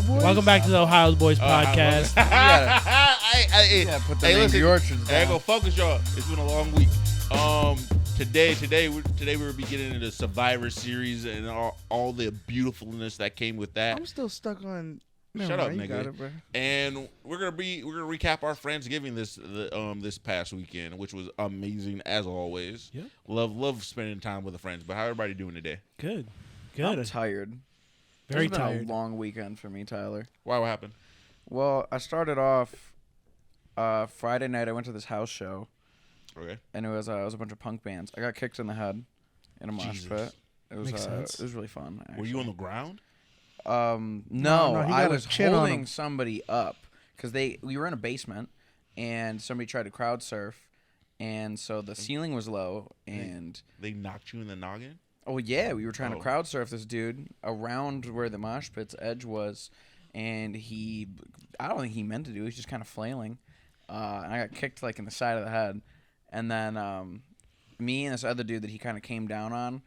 Ball Boys? Welcome back to the Ohio Boys podcast. Put the name listen, Orchards there you down. go. Focus, y'all. It's been a long week. Today we'll be getting into the Survivor Series and all the beautifulness that came with that. I'm still stuck on. Shut up, you nigga. got it, bro. And we're gonna recap our Friendsgiving this past weekend, which was amazing as always. Yep. Love spending time with the friends. But how everybody doing today? Good. I'm tired. Very It's been tired. a long weekend for me, Tyler. Why? What happened? Well, I started off Friday night. I went to this house show, Okay. and it was a bunch of punk bands. I got kicked in the head in a mosh Jesus. pit. It was Makes sense. it was really fun. Actually. Were you on the ground? No, No, he I got a was chin on holding him. somebody up because we were in a basement, and somebody tried to crowd surf, and so the ceiling was low, and They knocked you in the noggin? oh yeah, we were trying to Oh. crowd surf this dude around where the mosh pit's edge was, and I don't think he meant to do it. He was just kind of flailing, and I got kicked like in the side of the head, and then me and this other dude that he kind of came down on.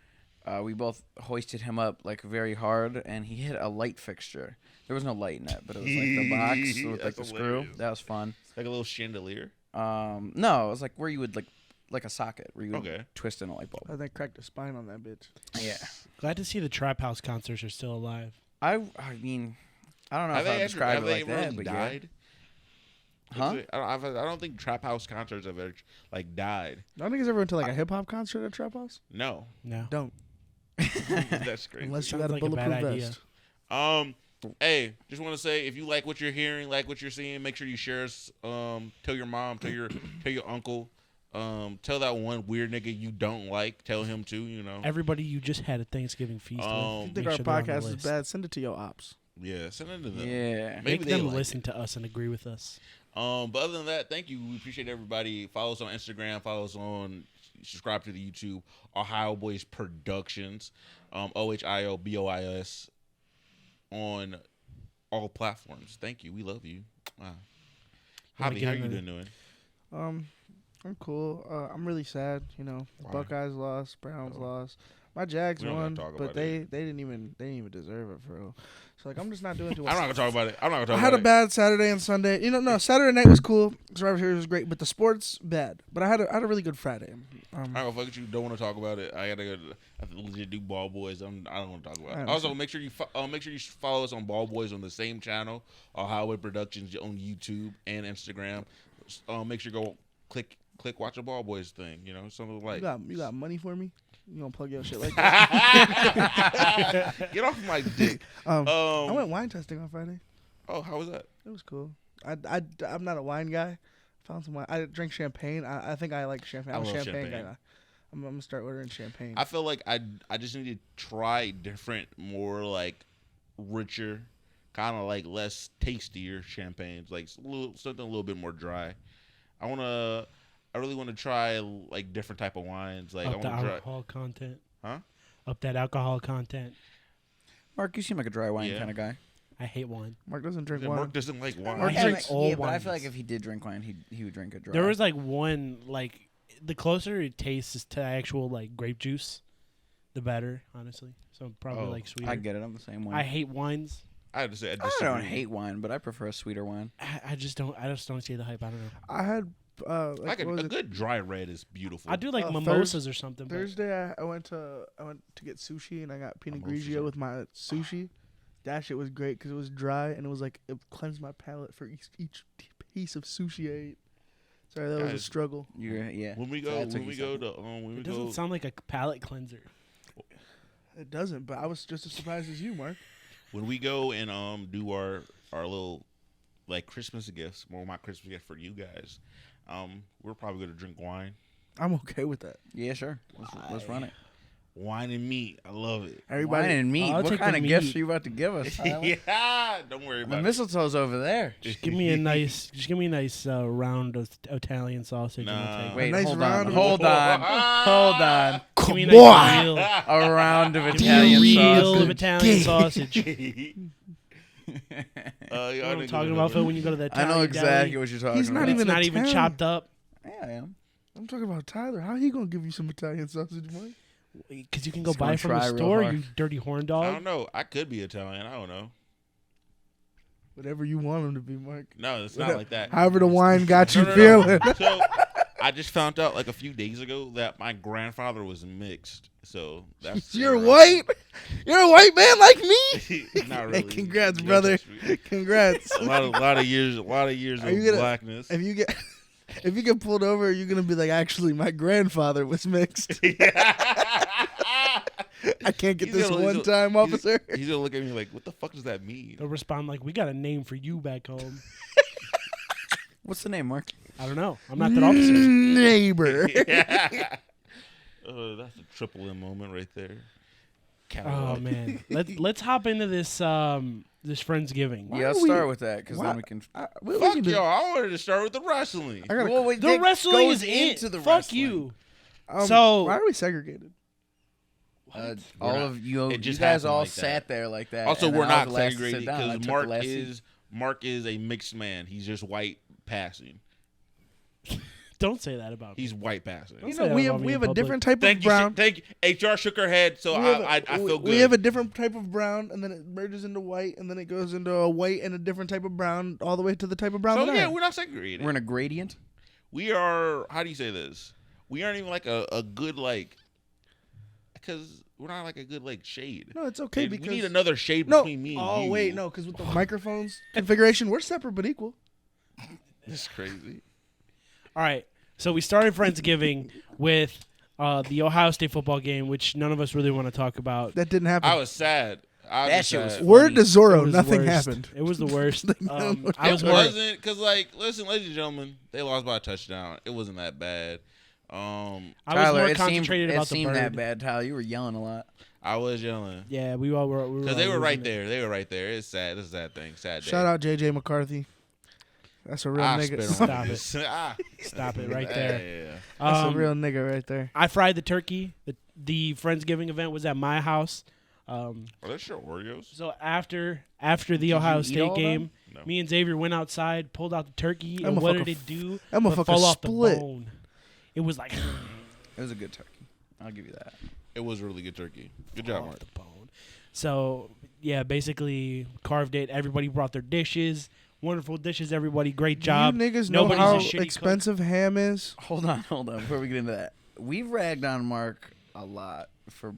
We both hoisted him up like very hard, and he hit a light fixture. There was no light in it, but it was like the box with like the That's screw. hilarious. That was fun. Like a little chandelier? No, it was like where you would like a socket where you would Okay. twist in a light bulb. I think cracked the spine on that bitch. Yeah, Glad to see the Trap House concerts are still alive. I mean, I don't know Have if I they describe have it they like ever that, really but died? Huh? I don't think trap house concerts have ever died. I don't think ever went to like a hip hop concert at Trap House. No, No. Don't that's crazy. unless you Sounds got a like a bad bulletproof idea. vest. Hey, just want to say if you like what you're hearing, like what you're seeing, make sure you share us. Tell your mom, tell your uncle, tell that one weird nigga you don't like. Tell him too. You know. Everybody you just had a Thanksgiving feast If with. you make think our sure they're on the podcast is list. bad, send it to your ops. Yeah, send it to them. yeah. Maybe Make they them like listen it. to us and agree with us. But other than that, thank you. We appreciate everybody. Follow us on Instagram. Follow us on. Subscribe to the YouTube. Ohio Boys Productions. OHIOBOIS on all platforms. Thank you. We love you. Wow. Wanna Javi, get how you into doing? I'm cool. I'm really sad. You know, the Why? Buckeyes lost, Browns Oh. lost. My Jags We don't won, gotta talk but about they didn't even deserve it for real. So like, I'm just not doing too I'm well. not gonna talk about it. I'm not gonna talk I had about a bad Saturday and Sunday. You know, no, Saturday night was cool. Survivor Series was great, but the sports bad. But I had a really good Friday. I'm not gonna fuck with you. Don't want to talk about it. I have to legit do Ball Boys. I don't want to talk about I it. Also, make sure you follow us on Ball Boys on the same channel, Ohio Productions on YouTube and Instagram. Make sure you go click watch a Ball Boys thing. You know, something like. you got money for me? You gonna plug your shit like that? Get off my dick. I went wine testing on Friday. Oh, how was that? It was cool. I'm not a wine guy. Found some wine. I drink champagne. I think I like champagne. I'm a love champagne champagne. guy. I'm gonna start ordering champagne. I feel like I just need to try different, more like richer, kind of like less tastier champagnes, like something a little bit more dry. I really want to try like different type of wines. Like I Up the want to try. alcohol content. Huh? Up that alcohol content. Mark, you seem like a dry wine Yeah. kind of guy. I hate wine. Mark doesn't drink Yeah, wine. Mark doesn't like wine. Mark Yeah, drinks but- all yeah, but I feel wines. like if he did drink wine, he would drink it dry. There was like one, like, the closer it tastes to actual, like, grape juice, the better, honestly. So probably, Oh. like, sweeter. I get it. I'm the same way. I hate wines. I have to say, I don't hate wine, but I prefer a sweeter wine. I just don't see the hype. I don't know. I had Like what was a it? good dry red is beautiful. I do like Thurs- mimosas or something. But Thursday. I went to get sushi and I got Pinot Mimosas Grigio are- with my sushi. That shit was great because it was dry and it was like it cleansed my palate for each piece of sushi I ate. Sorry, that was a Guys, struggle. Yeah. When we So go, that took when you we a go second. to, when we it doesn't go, sound like a palate cleanser. It doesn't, but I was just as surprised as you, Mark. when we go and do our little like Christmas gifts, more my Christmas gift for you guys, we're probably gonna drink wine. I'm okay with that. Yeah, sure. Let's run it. Wine and meat, I love it. Everybody, Wine and meat. I'll What take kind the of gifts meat. are you about to give us? Tyler? Yeah, don't worry The about it. mistletoe's over there. Just give me a nice, round of Italian sausage. And Nah. I'll take it. Wait, nice hold round on. of- Hold on. Hold on. Give me a Bois. nice real, A round of give Italian me a reel sausage. of Italian sausage. Y'all You know what I'm niggas talking know about, it. Phil, when you go to that I Italian know exactly deli, what you're talking He's not about. it's even not even Italian. chopped up. Yeah, I am. I'm talking about Tyler. How he gonna give you some Italian sausage, Mike? Because you can go He's buy gonna it from the try real store, hard. you dirty horn I dog. don't know. I could be Italian. I don't know. Whatever you want them to be, Mark. No, it's not like that. However the wine got you No. feeling. So I just found out like a few days ago that my grandfather was mixed. So that's You're white? You're a white man like me? Not really. Hey, congrats, You're brother. just- Congrats. A lot of years of blackness. If you get pulled over, you're gonna be like, actually, my grandfather was mixed. I can't get this one time, officer. He's gonna look at me like, what the fuck does that mean? They'll respond like, "We got a name for you back home." What's the name, Mark? I don't know. I'm not that officer. Neighbor. That's a triple M moment right there. Oh man, let's hop into this this Friendsgiving. Why Yeah, let's are we- start with that because why- then we can. We Fuck can do- y'all. I wanted to start with the wrestling. I gotta, Well, wait, The that wrestling goes is in. into the Fuck wrestling. you. why So- are we segregated? All not- of you, it you just guys happened all like that. sat there like that. Also, and we're then I not was the last to sit segregated down. I because took the Mark last seat. is a mixed man. He's just white passing. Don't say that about me. He's white passing. Don't You say know, that we about have me we in have a public. different type of Thank you. brown. Thank you. HR shook her head, so I feel good. We have a different type of brown, and then it merges into white, and then it goes into a white and a different type of brown, all the way to the type of brown. So that I yeah, am. we're not segregated. We're in a gradient. We are. How do you say this? We aren't even like a good like. Because we're not like a good like shade. No, it's okay we because need another shade no. between me and you. Oh wait, no, because with the microphones configuration, we're separate but equal. It's crazy. All right. So we started Friendsgiving with the Ohio State football game, which none of us really want to talk about. That didn't happen. I was sad. That shit was sad. Word to It Zorro, was nothing worst. happened. It was the worst. No, I was It more. wasn't because like listen, ladies and gentlemen, they lost by a touchdown. It wasn't that bad. I was Tyler, more it concentrated seemed, about it the seemed bird. that bad, Tyler. You were yelling a lot. I was yelling Yeah, we all were. because they all were right losing it. there. They were right there. It's sad. It's a sad thing. Sad day. Shout out JJ McCarthy. That's a real I nigga. spit on Stop this. Ah. Stop it right there. Yeah. That's a real nigga right there. I fried the turkey. The Friendsgiving event was at my house. Are those your Oreos? So after the you Ohio eat all State of game, No. me and Xavier went outside, pulled out the turkey, That and what motherfucker did it do? that But motherfucker fall off split. the bone. It was like It was a good turkey. I'll give you that. It was really good turkey. Good job, off Mark. the bone. So yeah, basically carved it. Everybody brought their dishes. Wonderful dishes, everybody. Great job. You niggas know Nobody's how a shitty cook. expensive ham is? Hold on. Before we get into that, we've ragged on Mark a lot for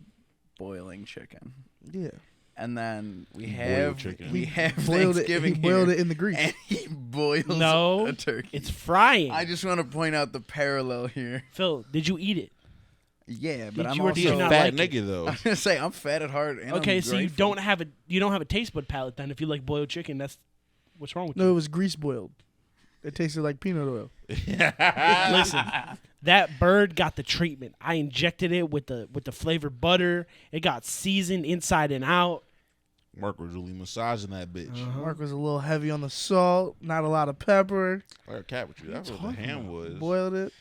boiling chicken, Yeah. and then we Boiled have chicken. we have Boiled it, Thanksgiving he boiled here, it in the grease. and he boils No, a turkey. It's frying. I just want to point out the parallel here. Phil, did you eat it? Yeah, but Did I'm you or also did you He's a not fat like it? nigga though. I'm gonna say I'm fat at heart. And Okay, I'm so you grateful. don't have a taste bud palate then. If you like boiled chicken, that's what's wrong with No, you. it was grease boiled. It tasted like peanut oil. Listen, that bird got the treatment. I injected it with the flavored butter. It got seasoned inside and out. Mark was really massaging that bitch. Mark was a little heavy on the salt, not a lot of pepper. Like a cat with you. That's what the ham was. Boiled it.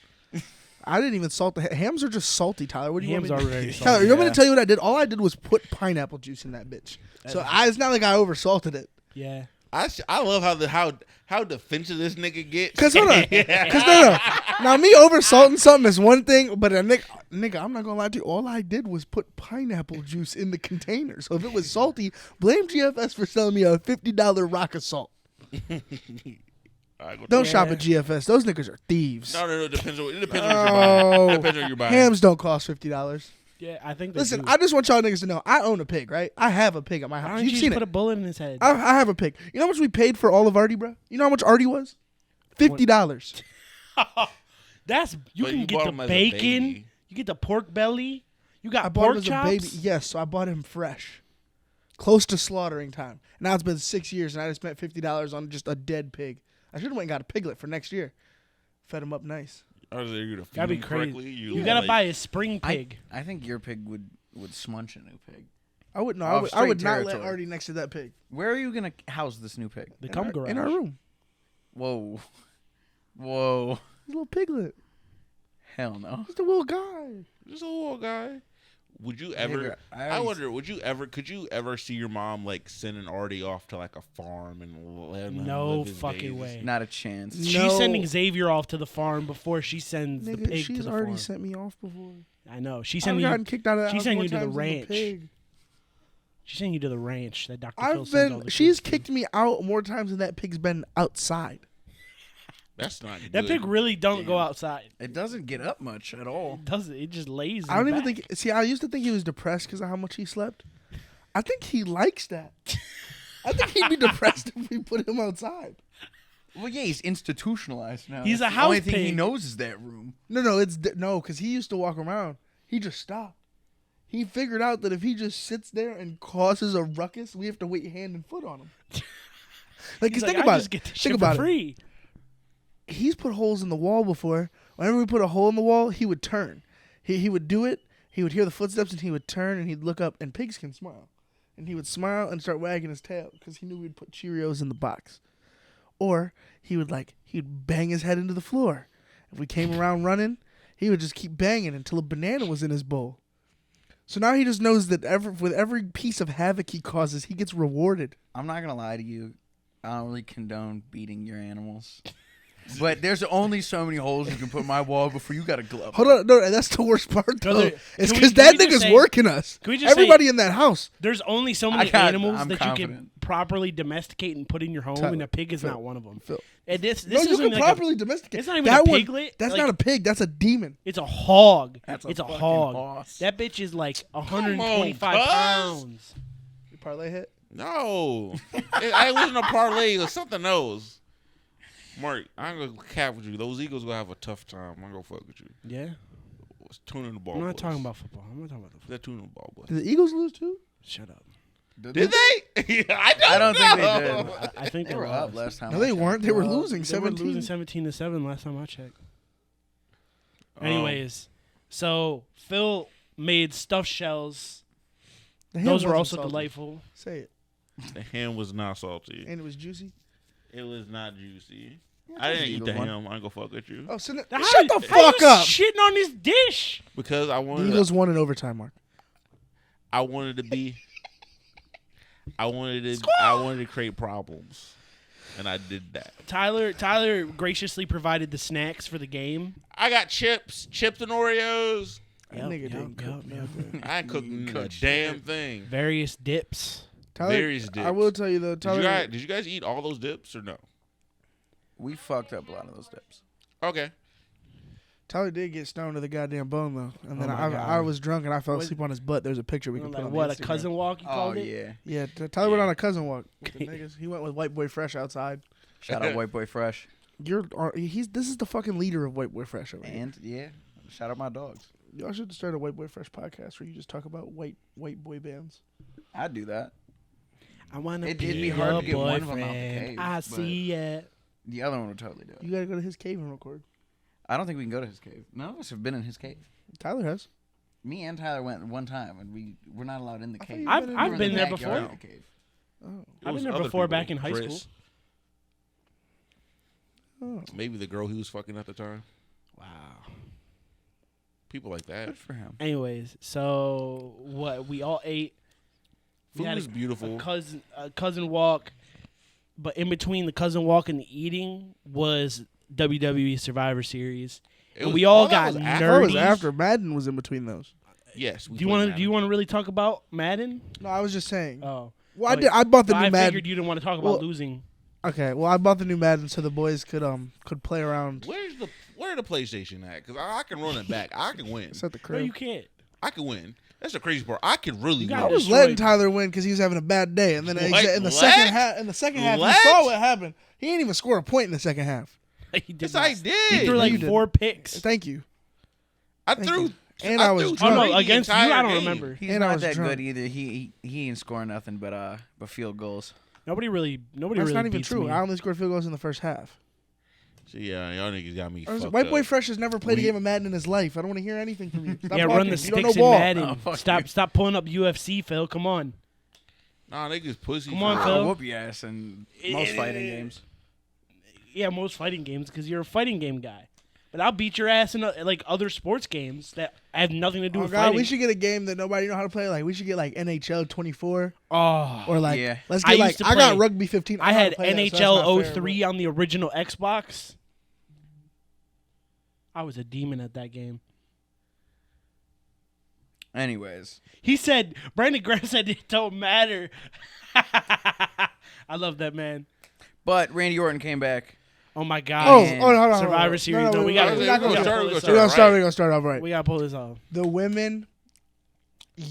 I didn't even salt the hams are just salty, Tyler. What do you Hams want are me to very Tyler, salty. you want me to tell you what I did? All I did was put pineapple juice in that bitch. So it's not like I oversalted it. Yeah. I love how defensive this nigga gets. Cause hold on, cause no. Now me oversalting something is one thing, but a nigga, I'm not gonna lie to you. All I did was put pineapple juice in the container. So if it was salty, blame GFS for selling me a $50 rock of salt. Alright, go Don't to- shop at GFS. Those niggas are thieves. No. It depends on what you're buying. It depends on what you're buying. Hams don't cost $50. Yeah, I think they Listen, do. I just want y'all niggas to know I own a pig, right? I have a pig at my Why house. don't You've you seen just put it. a bullet in his head? I have a pig. You know how much we paid for all of Artie, bro? You know how much Artie was? $50. That's you But can you get bought the him as a bacon. baby. You get the pork belly. You got I bought pork him as chops. a baby. Yes, so I bought him fresh, close to slaughtering time. Now it's been 6 years, and I just spent $50 on just a dead pig. I should have went and got a piglet for next year. Fed him up nice. Are they gonna feed That'd be him crazy. correctly? You gotta buy a spring pig. I think your pig would smunch a new pig. I would no. Off I would straight not let territory. Artie next to that pig. Where are you gonna house this new pig? The cum garage. In our room. Whoa. He's a little piglet. Hell no. He's a little guy. Just a little guy. Would you ever? Nigga, I wonder. Would you ever? Could you ever see your mom like sending Artie off to like a farm and let him No live his fucking days? way. Not a chance. No. She's sending Xavier off to the farm before she sends the Nigga, pig to she's the already farm. sent me off before. I know. She's I've sending gotten you. kicked out of that she's house sending more you to the times than ranch. pig. She's sending you to the ranch that Dr. Phil I've sends all been. the She's kids to. kicked me out more times than that pig's been outside. That's not good. That pig really don't Damn. go outside. It doesn't get up much at all. It doesn't. It just lays. I don't in even back. think. See, I used to think he was depressed because of how much he slept. I think he likes that. I think he'd be depressed if we put him outside. Well, yeah, he's institutionalized now. He's That's a the only house thing he pig. knows is that room. No, no, because he used to walk around. He just stopped. He figured out that if he just sits there and causes a ruckus, we have to wait hand and foot on him. Like, He's think like, about I just it. get this Think shit about for it. free. He's put holes in the wall before. Whenever we put a hole in the wall, he would turn. He would do it. He would hear the footsteps and he would turn and he'd look up. And pigs can smile. And he would smile and start wagging his tail because he knew we'd put Cheerios in the box. Or he'd bang his head into the floor. If we came around running, he would just keep banging until a banana was in his bowl. So now he just knows that with every piece of havoc he causes, he gets rewarded. I'm not gonna lie to you. I don't really condone beating your animals. But there's only so many holes you can put in my wall before you got a glove. Hold on, no, that's the worst part though. Brother, It's can we- because can that we just nigga's say- working us. Can we just Everybody say in that house. there's only so many I'm animals that you can confident. properly domesticate and put in your home, Tyler, and a pig is Phil, not one of them. Phil. And this No, you isn't can like properly domesticate. it's not even that a one- piglet. That's Like, not a pig. That's a demon. It's a hog. That's It's a fucking hog. boss. That bitch is like on, 125 cuz. pounds. Your parlay hit. No, I wasn't a parlay or something else. Mark, I ain't gonna cap with you. Those Eagles gonna have a tough time. I'm gonna fuck with you. Yeah, It's tuning the ball. I'm not boys. talking about football. I'm not talking about the football. They're tuning the ball, boys. Did the Eagles lose too? Shut up. Did they? I I don't think they know. did. I think They they were lost. up last time. No, I they checked. weren't. They were Well, losing They were 17. losing 17-7 last time I checked. Um, Anyways, so Phil made stuffed shells. The ham Those were wasn't also salty. delightful. Say it. the ham was not salty. And it was juicy. It was not juicy. Yeah, I that's didn't eat Eagles the one. ham. I ain't gonna fuck with you Oh, so How shut the how fuck you up. shitting on this dish. because I The wanted. Eagles won in overtime, Mark. I wanted to be. I wanted to create problems, and I did that. Tyler graciously provided the snacks for the game. I got chips and Oreos. That nigga didn't cook nothing. I ain't You cooking a cook damn shit. thing. Various dips. Tyler, Various dips. I will tell you though, Tyler. Did you guys eat all those dips or no? We fucked up a lot of those dips. Okay. Tyler did get stoned to the goddamn bone though, and then Oh my God. I was drunk and I fell What- asleep on his butt. There's a picture we can put Like on what, the a Instagram. cousin walk you Oh called it? yeah. Yeah, Tyler went on a cousin walk with the niggas. He went with White Boy Fresh outside. Shout out White Boy Fresh. This is the fucking leader of White Boy Fresh over here. And yeah, shout out my dogs. Y'all should start a White Boy Fresh podcast where you just talk about white boy bands. I'd do that. I want to It'd be be hard your to get one of them out the boyfriend. cave, I but- see it. The other one would totally do it. You gotta go to his cave and record. I don't think we can go to his cave. None of us have been in his cave. Tyler has. Me and Tyler went one time, and we're not allowed in the I thought cave. you I've been in We were I've in been the there backyard before. of the cave. Oh. It I've was been there other before people, back in high Chris. school. Oh. Maybe the girl he was fucking at the time. Wow. People like that. Good for him. Anyways, so what we all ate. We Food had is beautiful. a cousin walk, but in between the cousin walk and the eating was WWE Survivor Series. It And was- we all that got was That nerdy. was after Madden was in between those. Yes. we Do you played want to Madden. really talk about Madden? No, I was just saying. Oh, Well, I bought the so new I Madden. figured you didn't want to talk about Well, losing. Okay, well, I bought the new Madden so the boys could play around. Where the PlayStation at? Because I can run it back. I can win. It's at the No, crib. you can't. I can win. That's the crazy part. I can really You win. got I was destroyed. letting Tyler win because he was having a bad day, and then What? in the Let? second half, you Let? saw what happened. He didn't even score a point in the second half. He did Yes, not. I He did. threw like You did. 4 picks. Thank you. I Thank threw. you. And I was threw drunk. Oh no, three the against you, entire I don't game. remember. He's And I not was that drunk. good either. He ain't scoring nothing but field goals. Nobody really That's not even beats true. me. I only scored field goals in the first half. See, y'all niggas got me fucked White Boy up. Fresh has never played a We- game of Madden in his life. I don't want to hear anything from you. Stop Yeah, talking. run the You don't sticks know in ball. Madden. Oh, fuck you. Stop pulling up UFC, Phil. Come on. Nah, niggas pussy. Come on, for Phil. I'll whoop your ass in most fighting games. Yeah, most fighting games because you're a fighting game guy. But I'll beat your ass in like other sports games that have nothing to do Oh with God, fighting. we should get a game that nobody know how to play. Like we should get like NHL 24 Oh, or like Yeah. let's I get used like to I got play- rugby 15. I know how had to play that, so that's NHL not fair, 03 on the original Xbox. I was a demon at that game. Anyways, He said, Brandon Graham said it don't matter. I love that man. but Randy Orton came back. Oh my God. Oh, And hold on. Survivor Series. No, we got we're to not we're gonna gonna start. start- We're right. gonna start off right. We got to pull this off. The women,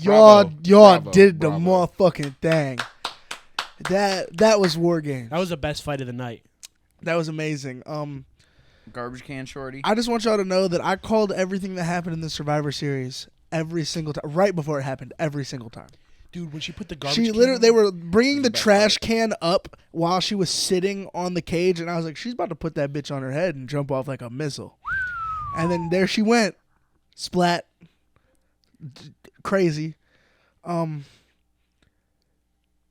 Bravo. y'all Bravo. did the Bravo. motherfucking thing. That was War Games. That was the best fight of the night. That was amazing. Garbage can shorty. I just want y'all to know that I called everything that happened in the Survivor Series every single time, right before it happened, every single time. Dude, when she put the garbage She can literally, on- they were bringing the best trash can up while she was sitting on the cage, and I was like, she's about to put that bitch on her head and jump off like a missile. And then there she went, splat, crazy.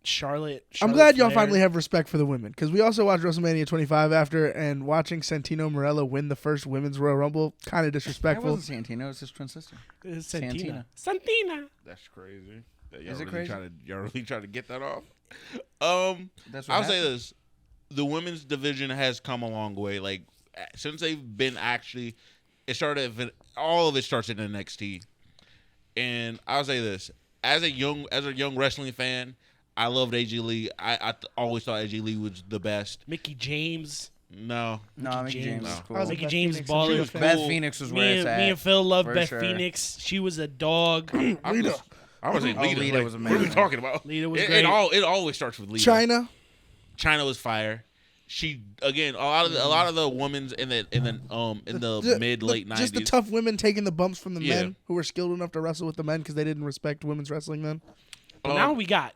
Charlotte I'm glad y'all Flair. finally have respect for the women, because we also watched WrestleMania 25 after, and watching Santino Marella win the first Women's Royal Rumble, kind of That disrespectful. wasn't Santino. It was his twin sister. Santina. Santina. That's crazy. That Is it really crazy? Y'all really trying to get that off? That's what I'll say happened. this: the women's division has come a long way. Like since they've been actually, all of it starts in NXT, and I'll say this: as a young wrestling fan, I loved AJ Lee. I always thought AJ Lee was the best. Mickey James. No, Mickey James No. is cool. I was a Mickey Beth James Phoenix baller. and was Rhea Beth cool. Phoenix was Me where and, it's at. me and Phil love for Beth sure. Phoenix. She was a dog. Lita. I was saying Oh, Lita. Lita Like, was what are we amazing. talking about? Lita was it great. always starts with Lita. China was fire. She again a lot of the women's in the mid late 90s. Just the tough women taking the bumps from the Yeah. men who were skilled enough to wrestle with the men because they didn't respect women's wrestling then. But now we got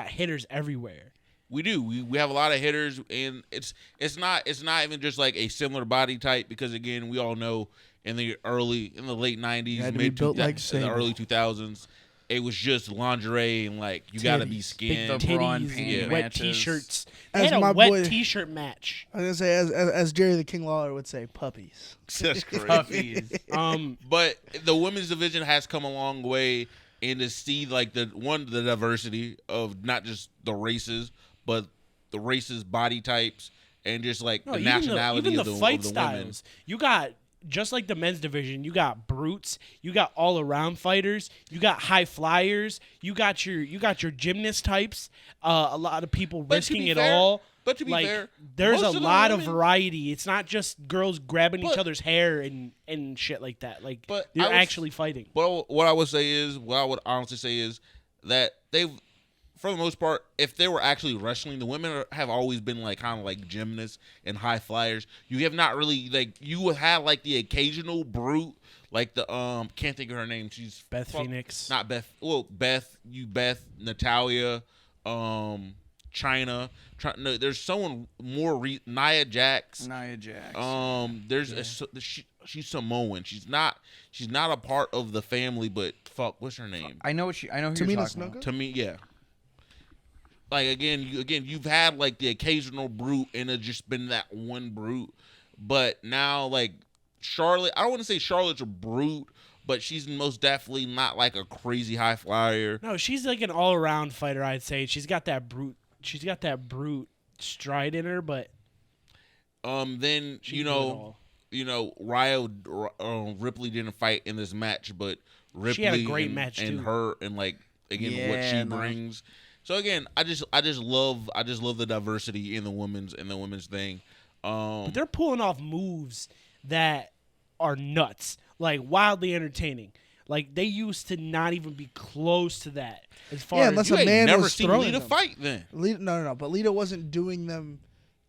hitters everywhere. We do. We have a lot of hitters, and it's not even just like a similar body type because again we all know in the late 90s, You had to be built like in the Sable. early 2000s, it was just lingerie and like you got to be Titties. skinned. The bra and Titties panty and wet matches. T-shirts. As They had my a wet boy- T-shirt match. I was gonna say, as Jerry the King Lawler would say, puppies. That's crazy. Puppies. But the women's division has come a long way, and to see like the diversity of not just the races, but the races, body types, and just like No, the even nationality even of the the fight of the styles. women. You got just like the men's division. You got brutes. You got all around fighters. You got high flyers. You got your gymnast types. A lot of people But to risking be it fair- all. But to be Like, fair, there's most a of the lot of women- variety. It's not just girls grabbing each But- other's hair and shit like that. Like But they're I would- actually fighting. But what I would honestly say is that they've, for the most part, if they were actually wrestling, the women have always been like kind of like gymnasts and high flyers. You have not really like you would have like the occasional brute, like the can't think of her name. She's Beth Phoenix. not Beth. Well, Beth, Natalia, China. No, there's someone more. Nia Jax. Nia Jax. She's Samoan. She's not a part of the family, but fuck, what's her name? I know who you're Tamina talking Snuka? about. To me, yeah. Like again, you've had like the occasional brute, and it's just been that one brute. But now, like Charlotte, I don't want to say Charlotte's a brute, but she's most definitely not like a crazy high flyer. No, she's like an all around fighter. I'd say she's got that brute. She's got that brute stride in her, but Then she can do it all. Rhea Ripley didn't fight in this match, but Ripley She had a great and, match, and too. her and like again what she Yeah, no. brings. So again, I just love the diversity in the women's thing. But they're pulling off moves that are nuts, like wildly entertaining. Like they used to not even be close to that. As far Yeah, as unless You a ain't man never was seen throwing Lita them. fight then. Lita, no. But Lita wasn't doing them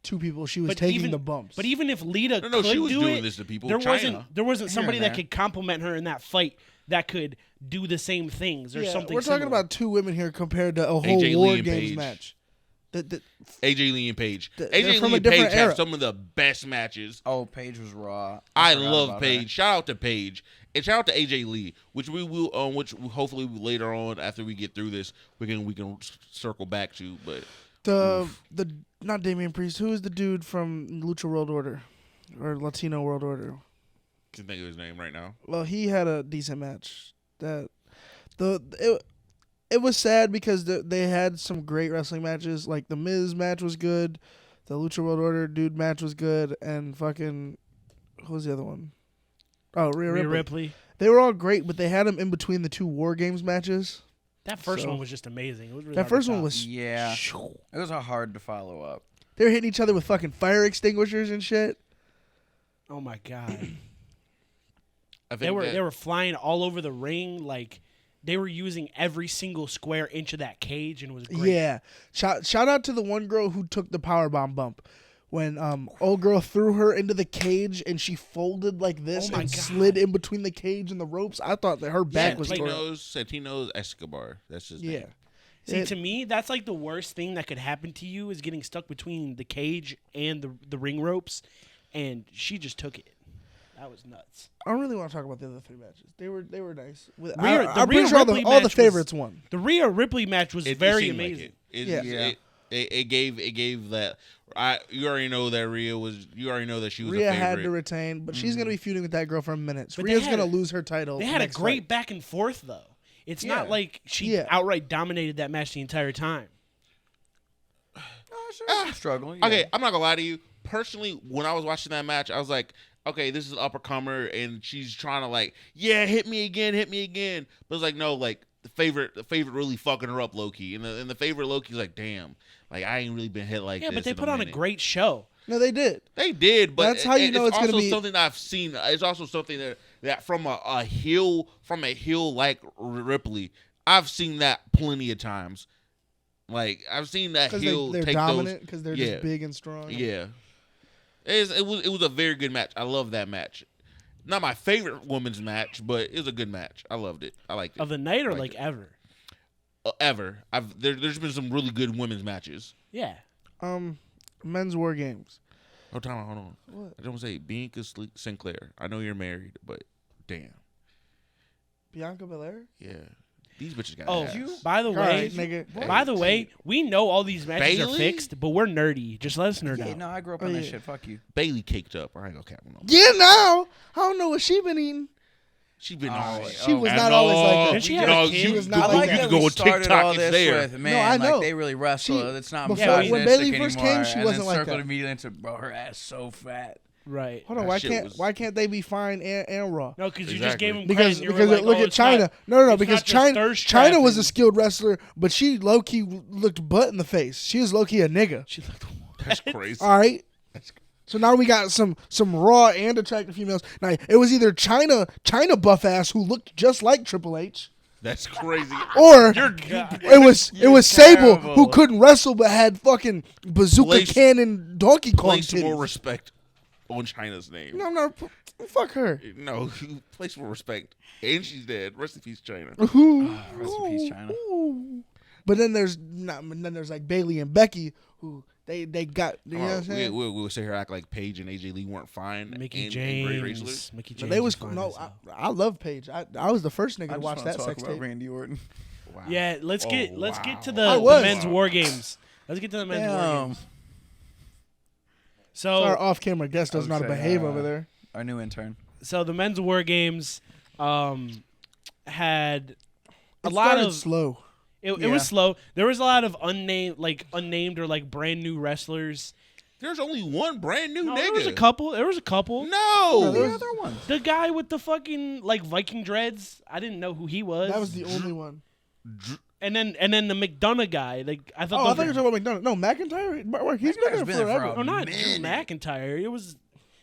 to people. She was but taking even the bumps. But even if Lita No, could she was do doing it, this to people. there China. wasn't somebody and that there. could compliment her in that fight that could do the same things or yeah, something. we're talking similar. about two women here compared to a whole AJ Lee War and Games Paige. match. The- AJ Lee and Paige. They're AJ from Lee a and different Paige era. have some of the best matches. Oh, Paige was raw. I forgot love about Paige. her. Shout out to Paige. And shout out to AJ Lee, which we will, which hopefully later on after we get through this, we can circle back to. But the not Damian Priest. Who is the dude from Lucha World Order or Latino World Order? can't think of his name right now. Well, he had a decent match. It was sad because they had some great wrestling matches. Like the Miz match was good, the Lucha World Order dude match was good, and fucking who was the other one? Oh, Rhea Rhea Ripley. Ripley. They were all great, but they had them in between the 2 War Games matches. That first So- one was just amazing. It was really That hard to first one top. was. Yeah. It was hard to follow up. They were hitting each other with fucking fire extinguishers and shit. Oh my god. I They think were flying all over the ring, like they were using every single square inch of that cage, and it was great. Yeah. Shout out to the one girl who took the powerbomb bump. When old girl threw her into the cage and she folded like this Oh my and God. slid in between the cage and the ropes, I thought that her back was torn. Santino's Escobar. That's his Yeah. name. See, It- to me, that's like the worst thing that could happen to you is getting stuck between the cage and the ring ropes, and she just took it. That was nuts. I don't really want to talk about the other 3 matches. They were nice. The I'm Rhea pretty sure Ripley all the match favorites won. The Rhea Ripley match was It very seemed like amazing. it. Yeah. It gave that. You already know that Rhea was. You already know that she was Rhea a favorite. had to retain, but she's gonna be feuding with that girl for a minute. So But they Rhea's had gonna a- lose her title. They had a next great fight. back and forth though. It's Yeah. not like she Yeah. outright dominated that match the entire time. Sure, struggle. Yeah. Okay, I'm not gonna lie to you. Personally, when I was watching that match, I was like, okay, this is an uppercomer, and she's trying to like, yeah, hit me again. But it's like, no, like the favorite really fucking her up, low key, and the favorite low key's like, damn, like I ain't really been hit like Yeah, this. but they in put on a minute. great show. No, they did. They did, but That's how you know it's gonna also be- something that I've seen. It's also something that from a heel like Ripley, I've seen that plenty of times. Like I've seen that Because heel they're take dominant. Because they're yeah. just big and strong. those. Yeah, it was a very good match. I love that match. Not my favorite women's match, but it was a good match. I loved it. I liked it. Of the night or Liked like it. ever? Ever. There's been some really good women's matches. Yeah. Men's War Games. Hold on. What? I don't say Bianca Sinclair. I know you're married, but damn, Bianca Belair. yeah, these bitches got Oh, ass. by the All way, right, nigga. by the way, we know all these matches are Bayley? fixed, but we're nerdy. Just let us nerd Yeah, out. no, I grew up Oh, on that yeah. shit. Fuck you. Bailey caked up. I ain't gonna cap on no. Yeah, now I don't know what she been eating. She been Oh, all yeah. She was I not always like know. that. Did she have No, a kid? you She was go- not I like like that. you that can go we on started TikTok. all It's this there. with, man, I know. like they really wrestle. She- It's not before- misogynistic when Bayley first anymore, came, she and wasn't then like circled that. immediately into, bro, her ass so fat. Right. Hold on, That why shit can't they be fine and Raw? No, because you just Exactly. gave him Because credit. And you because were like, look oh, at it's China. not- No, it's because not just thirst trap China was a and- skilled wrestler, but she low key looked butt in the face. She was low key a nigga. She looked That's crazy. All right. So now we got some raw and attractive females. Now it was either China buff ass who looked just like Triple H, That's crazy. or You're it was Sable terrible. who couldn't wrestle but had fucking bazooka Place- cannon Donkey Kong place more titties. respect on China's name. No, I'm not. Fuck her. No, place more respect. And she's dead. Rest in peace, China. Rest in peace, China. But then there's like Bailey and Becky who they got. You know what I'm saying? We'll sit here act like Paige and AJ Lee weren't fine. Mickey and James. great wrestlers. Mickey But James. they was fine no. as hell. I love Paige. I was the first nigga I to just watch wanna that talk sex about tape. Randy Orton. Wow. Yeah, let's get wow. to I the was. men's war games. Let's get to the men's war Damn. games. Our So off-camera guest doesn't know how to Okay, behave over there. Our new intern. the men's war games had a It lot started of slow. it Yeah. was slow. There was a lot of unnamed or like brand new wrestlers. There's only one brand new No, nigga. there was a couple. There was a couple. No. there The was- other ones. The guy with the fucking like Viking dreads. I didn't know who he was. That was the only one. and then the McDonough guy. Like I thought. Oh, I those thought you were- were talking about McDonough. No, McIntyre. He's been there McIntyre's been there forever. for Oh, not Drew minute. McIntyre. It was.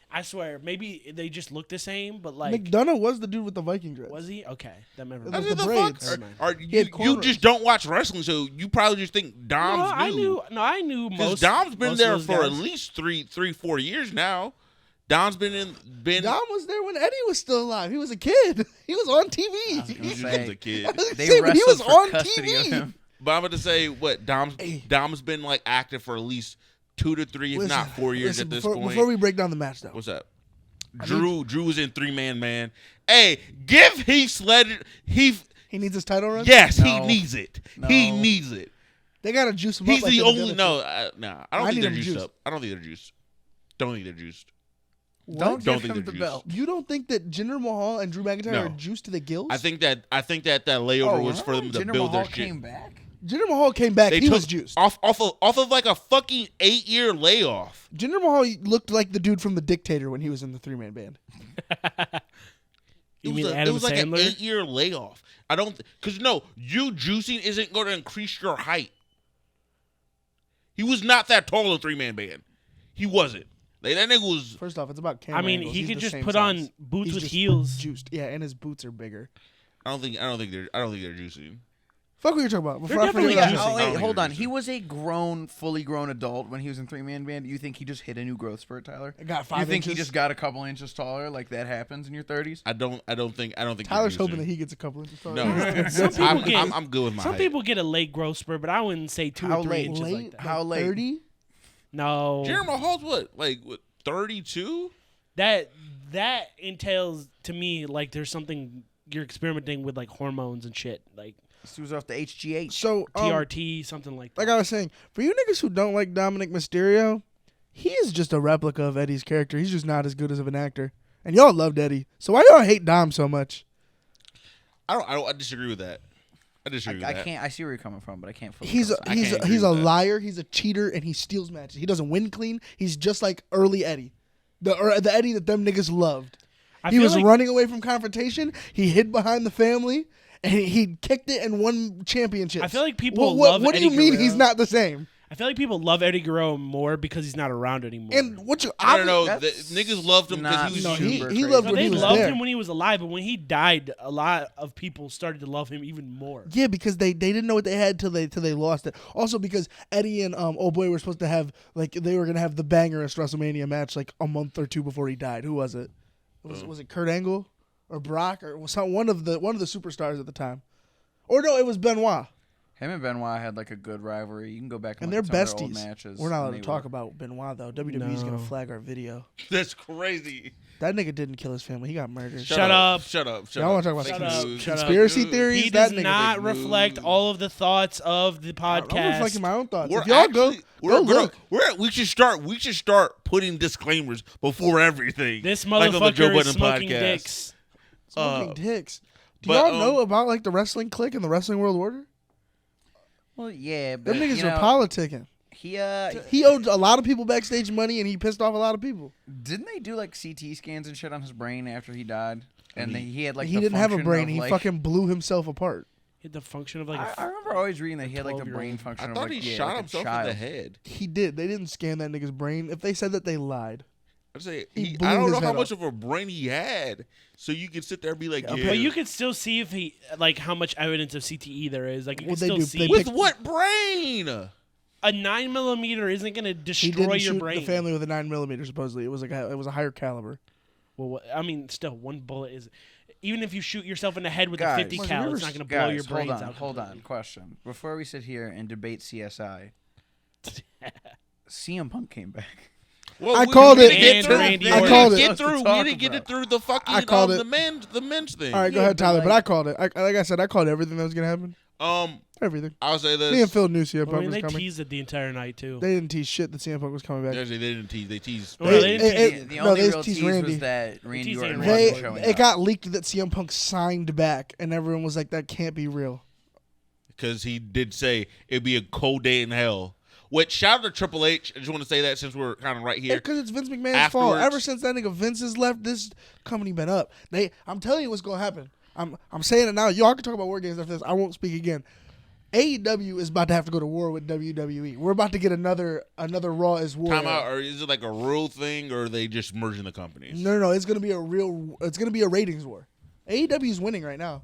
I swear, maybe they just look the same, but like, McDonough was the dude with the Viking dress. was he? Okay, that never. It I was said the the braids. fuck? Never mind. Or He had you cornrows. just don't watch wrestling, so you probably just think Dom's No, I new. knew. No, I knew Because most. Dom's been most there of for those at guys. least 3-4 years now. Dom's been. Dom was there when Eddie was still alive. He was a kid. He was on TV. gonna He was say, a kid. They See, but he was wrestled for on custody TV. of him. But I'm about to say what Dom's Hey. Dom's been like active for at least 2 to 3, if not 4 years at this point. Before we break down the match, though. What's up? Drew was in 3-man. Hey, give Heath Ledger. He needs his title run? Yes, he No. needs it. No. He needs it. They got to juice him He's up. like the they did only. the other No, two. nah. I I don't think need they're him juiced juiced. up. I don't think they're juiced. Don't think they're juiced. What? Don't Don't give think him they're the juiced. belt. You don't think that Jinder Mahal and Drew McIntyre No. are juiced to the gills? I think that that layover was for them to Jinder build Mahal their shit. came back. Jinder Mahal came back. They He took was juiced. off of like a fucking 8-year layoff. Jinder Mahal looked like the dude from The Dictator when he was in the 3-man band. You mean it Adam was like an Sandler? 8-year layoff. I don't because you juicing isn't going to increase your height. He was not that tall in 3-man band. He wasn't. Like, that nigga was. First off, it's about camera I mean, angles. he He's could the just same put size. on boots He's with just heels. Juiced. Yeah, and his boots are bigger. I don't think they're juicing. Fuck what you're talking about. Before They're I forget definitely what I juicing. was Oh, saying. wait, hold they're on. juicing. He was a fully grown adult when he was in 3-man band. Do you think he just hit a new growth spurt, Tyler? I got You 5 think he inches. just got a couple inches taller, like that happens in your 30s? I don't think. Tyler's they're hoping juicing. that he gets a couple inches taller. No, Some people get- I'm good with my Some height. people get a late growth spurt, but I wouldn't say 2 How or 3 late? inches late, like that. How late? 30? No, Jeremy Hall's what 32? that entails to me like there's something you're experimenting with, like hormones and shit, like This was off the HGH. So, TRT, something like that. like I was saying, for you niggas who don't like Dominic Mysterio, he is just a replica of Eddie's character. He's just not as good as of an actor. And y'all loved Eddie. So why y'all hate Dom so much? I disagree with that. I disagree with I that. can't. I see where you're coming from, but I can't. Fully He's co-sign. he's can't agree he's a with that. liar. He's a cheater, and he steals matches. He doesn't win clean. He's just like early Eddie, the Eddie that them niggas loved. I He feel was like- running away from confrontation. He hid behind the family, and he kicked it and won championships. I feel like people What love do you Eddie mean Guerrero. he's not the same? I feel like people love Eddie Guerrero more because he's not around anymore. And what you I don't know. The That's niggas loved him because not- he was No, super he crazy. loved no, when they he was loved there. him when he was alive, but when he died, a lot of people started to love him even more. Yeah, because they didn't know what they had till they lost it. Also because Eddie and Old Boy were supposed to have they were gonna have the bangerest WrestleMania match like a month or two before he died. Who was it? Was it Kurt Angle or Brock or was one of the superstars at the time? Or no, it was Benoit. Him and Benoit had like a good rivalry. You can go back and, And they're look at some of besties. their old matches. We're not allowed and to they talk were- about Benoit though. WWE's gonna No. flag our video. That's crazy. That nigga didn't kill his family. He got murdered. Shut up. Shut up. Y'all want to talk Shut about up. cons- Shut up. conspiracy theories? He that does nigga not did- reflect all of the thoughts of the I'm podcast. reflecting my own thoughts. We're If y'all go actually, we're look. we should start putting disclaimers before everything. This like on the Joe motherfucker Budden is smoking podcast. dicks. Smoking dicks. Do but, y'all know about like the wrestling clique and the wrestling world order? Well, yeah, but Them niggas you know, are politicking. he He owed a lot of people backstage money, and he pissed off a lot of people. didn't they do like CT scans and shit on his brain after he died? And then he had like he the didn't have a function brain. of, He like- fucking blew himself apart. He had the function of like I remember always reading that he had like the 12-year-old. brain function I of thought like, he yeah, shot like a himself in child. the head. He did. They didn't scan that nigga's brain. If they said that, they lied. I say He blew I don't his know how head much off. of a brain he had, so you could sit there and be like, Yeah, yeah. But you could still see if he like how much evidence of CTE there is. Like you Well, can they still do. see They with pick- what brain? a 9mm isn't gonna He destroy didn't your shoot brain. the family with a 9mm. Supposedly, it was a higher caliber. Well, I mean, still one bullet is. Even if you shoot yourself in the head with Guys, a 50 Mike, cal, have you it's ever not gonna blow your Guys, brains hold on, out. hold on. completely. Question: before we sit here and debate CSI, CM Punk came back. Well, I called we it. didn't get And through. Randy We I didn't called it. get through. We Talk didn't get about. it through the fucking I called it. the men's thing. All right, go Yeah, ahead, but, Tyler. But like- I called it. Like I said, I called everything that was gonna happen. Everything. I'll say this. Me and Phil knew CM Well, I Punk mean, was they coming. teased it the entire night too. They didn't tease shit that CM Punk was coming back. Actually, they didn't tease. They teased. Well, they It- didn't it- tease The no, only they real teased tease Randy. was that Randy teased Orton Randy. wasn't They showing it up. got leaked that CM Punk signed back, and everyone was like, "That can't be real." Because he did say it'd be a cold day in hell. Which shout out to Triple H. I just want to say that since we're kind of right here. Because it's Vince McMahon's fault. Afterwards- Ever since that nigga Vince has left, this company been up. I'm telling you what's gonna happen. I'm saying it now. Y'all can talk about war games after this. I won't speak again. AEW is about to have to go to war with WWE. We're about to get another Raw as war. Time out, or is it like a real thing, or are they just merging the companies? No. It's gonna be a real. It's gonna be a ratings war. AEW is winning right now.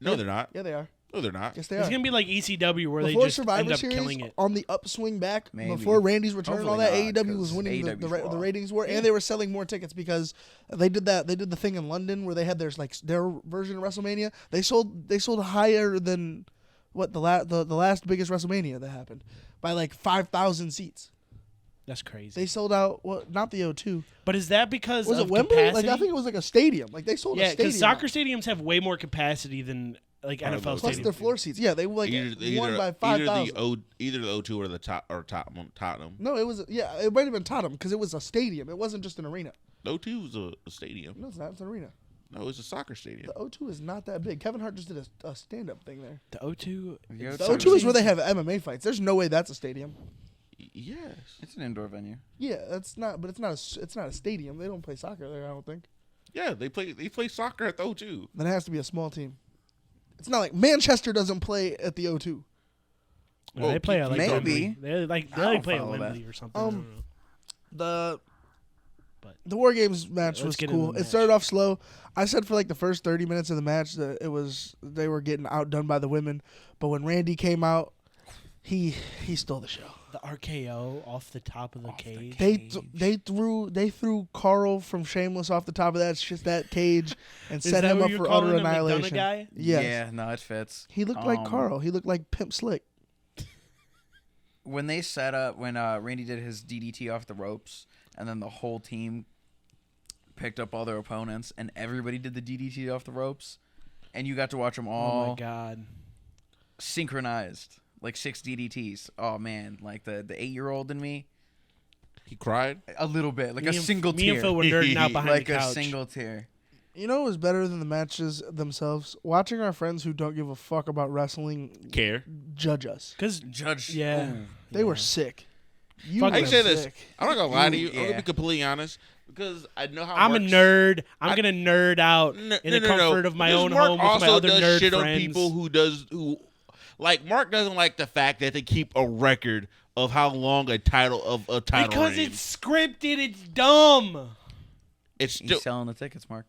No, they're not. Yeah, they are. No, they're not. Yes, they It's are. gonna be like ECW where Before they just Survivor end up Series, killing it. on the upswing back, Maybe. before Randy's return and all that, Hopefully not, AEW was 'cause winning the AEW's raw. ratings war, and they were selling more tickets because they did that. They did the thing in London where they had their version of WrestleMania. They sold higher than what the last biggest WrestleMania that happened by like 5,000 seats. That's crazy. They sold out. Well, not the O2. But is that because Was of it Wembley? capacity? Like I think it was like a stadium. Like they sold a yeah, stadium. because soccer stadiums have way more capacity than like Probably NFL most. plus stadiums. their floor seats. Yeah, they like won by 5,000. Either the O2 or the Tottenham. No, it was it might have been Tottenham because it was a stadium. It wasn't just an arena. The O2 was a stadium. No, it's not. It's an arena. No, it's a soccer stadium. The O2 is not that big. Kevin Hart just did a stand-up thing there. The O2. Yeah, The it's O2 is where they have MMA fights. There's no way that's a stadium. Yes. It's an indoor venue. Yeah, that's not. But it's not a stadium. They don't play soccer there. I don't think. Yeah, they play soccer at the O2. Then it has to be a small team. It's not like Manchester doesn't play at the O2. No, they play at like maybe. Wembley. They don't play at follow Wembley that. or something. I don't know. The But the War Games match let's was get into cool. the It match. started off slow. I said for like the first 30 minutes of the match that they were getting outdone by the women, but when Randy came out, he stole the show. The RKO off the top of the cage. They threw Carl from Shameless off the top of that cage and Is set that him what up you're for calling utter a McDonough annihilation. guy? Yes. Yeah, no, it fits. He looked like Carl. He looked like Pimp Slick. When they set up, when Randy did his DDT off the ropes, and then the whole team picked up all their opponents, and everybody did the DDT off the ropes, and you got to watch them Oh all my god. synchronized, like 6 DDTs. Oh man, like the 8-year-old in me, He cried. a little bit, like Me a and- single Me tear, and Phil were nerding out behind like the a couch. single tear. You know what was better than the matches themselves? Watching our friends who don't give a fuck about wrestling Care. judge us. Because Judge, Yeah. ooh. They were sick. You Fuck were I can say this. sick. I'm not gonna lie to Ooh, you. I'm gonna yeah. be completely honest because I know how I'm a Mark's- nerd. I'm I- gonna nerd out in the comfort of my Because own Mark home with my also other does nerd shit friends. on people who like Mark doesn't like the fact that they keep a record of how long a title because reign. it's scripted. It's dumb. It's He's still selling the tickets, Mark.